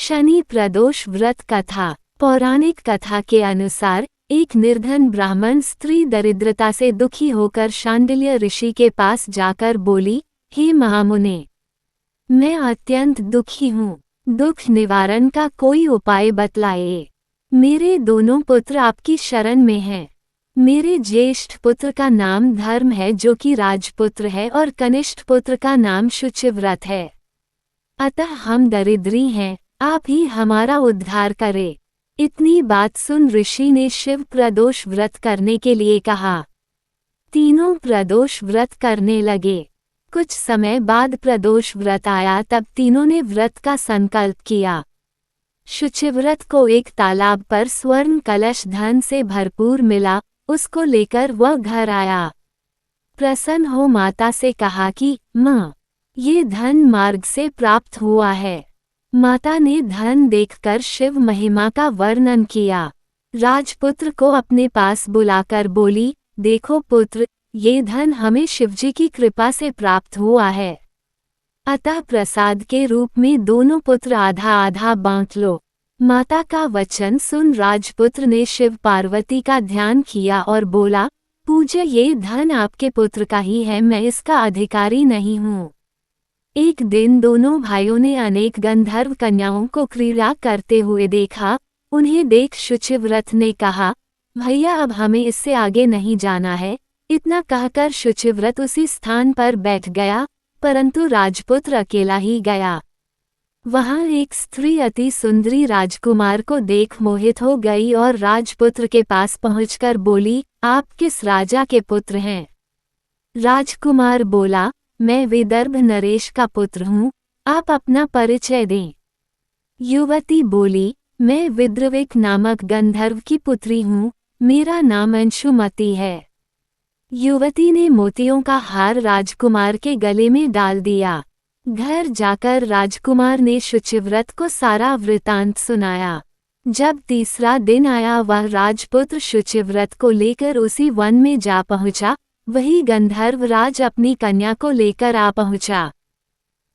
शनि प्रदोष व्रत कथा। पौराणिक कथा के अनुसार एक निर्धन ब्राह्मण स्त्री दरिद्रता से दुखी होकर शांडिल्य ऋषि के पास जाकर बोली, हे महामुने, मैं अत्यंत दुखी हूँ, दुख निवारण का कोई उपाय बतलाए। मेरे दोनों पुत्र आपकी शरण में हैं। मेरे ज्येष्ठ पुत्र का नाम धर्म है जो कि राजपुत्र है और कनिष्ठ पुत्र का नाम शुचिव्रत है। अतः हम दरिद्री हैं, आप ही हमारा उद्धार करें। इतनी बात सुन ऋषि ने शिव प्रदोष व्रत करने के लिए कहा। तीनों प्रदोष व्रत करने लगे। कुछ समय बाद प्रदोष व्रत आया, तब तीनों ने व्रत का संकल्प किया। शुचिव्रत को एक तालाब पर स्वर्ण कलश धन से भरपूर मिला, उसको लेकर वह घर आया। प्रसन्न हो माता से कहा कि माँ, ये धन मार्ग से प्राप्त हुआ है। माता ने धन देखकर शिव महिमा का वर्णन किया। राजपुत्र को अपने पास बुलाकर बोली, देखो पुत्र, ये धन हमें शिवजी की कृपा से प्राप्त हुआ है। अतः प्रसाद के रूप में दोनों पुत्र आधा आधा बांट लो। माता का वचन सुन राजपुत्र ने शिव पार्वती का ध्यान किया और बोला, पूज्य, ये धन आपके पुत्र का ही है, मैं इसका अधिकारी नहीं हूँ। एक दिन दोनों भाइयों ने अनेक गंधर्व कन्याओं को क्रीड़ा करते हुए देखा। उन्हें देख शुचिव्रत ने कहा, भैया अब हमें इससे आगे नहीं जाना है। इतना कहकर शुचिव्रत उसी स्थान पर बैठ गया, परंतु राजपुत्र अकेला ही गया। वहां एक स्त्री अति सुंदरी राजकुमार को देख मोहित हो गई और राजपुत्र के पास पहुंचकर बोली, आप किस राजा के पुत्र हैं? राजकुमार बोला, मैं विदर्भ नरेश का पुत्र हूँ, आप अपना परिचय दें। युवती बोली, मैं विद्रविक नामक गंधर्व की पुत्री हूँ, मेरा नाम अंशुमती है। युवती ने मोतियों का हार राजकुमार के गले में डाल दिया। घर जाकर राजकुमार ने शुचिव्रत को सारा वृतांत सुनाया। जब तीसरा दिन आया, वह राजपुत्र शुचिव्रत को लेकर उसी वन में जा पहुंचा। वही गंधर्व राज अपनी कन्या को लेकर आ पहुंचा।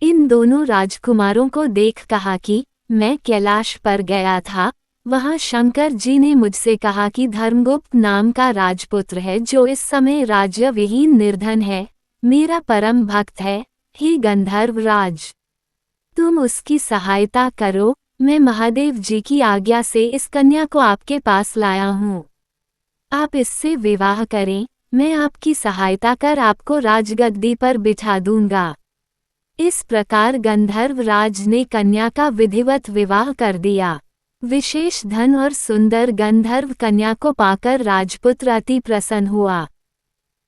इन दोनों राजकुमारों को देख कहा कि मैं कैलाश पर गया था, वहां शंकर जी ने मुझसे कहा कि धर्मगुप्त नाम का राजपुत्र है जो इस समय राज्य विहीन निर्धन है, मेरा परम भक्त है। हे गंधर्व राज, तुम उसकी सहायता करो। मैं महादेव जी की आज्ञा से इस कन्या को आपके पास लाया हूँ। आप इससे विवाह करें, मैं आपकी सहायता कर आपको राजगद्दी पर बिठा दूंगा। इस प्रकार गंधर्व राज ने कन्या का विधिवत विवाह कर दिया। विशेष धन और सुंदर गंधर्व कन्या को पाकर राजपुत्र अति प्रसन्न हुआ।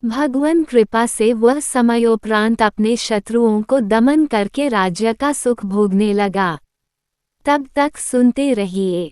भगवान कृपा से वह समयोपरांत अपने शत्रुओं को दमन करके राज्य का सुख भोगने लगा। तब तक सुनते रहिए।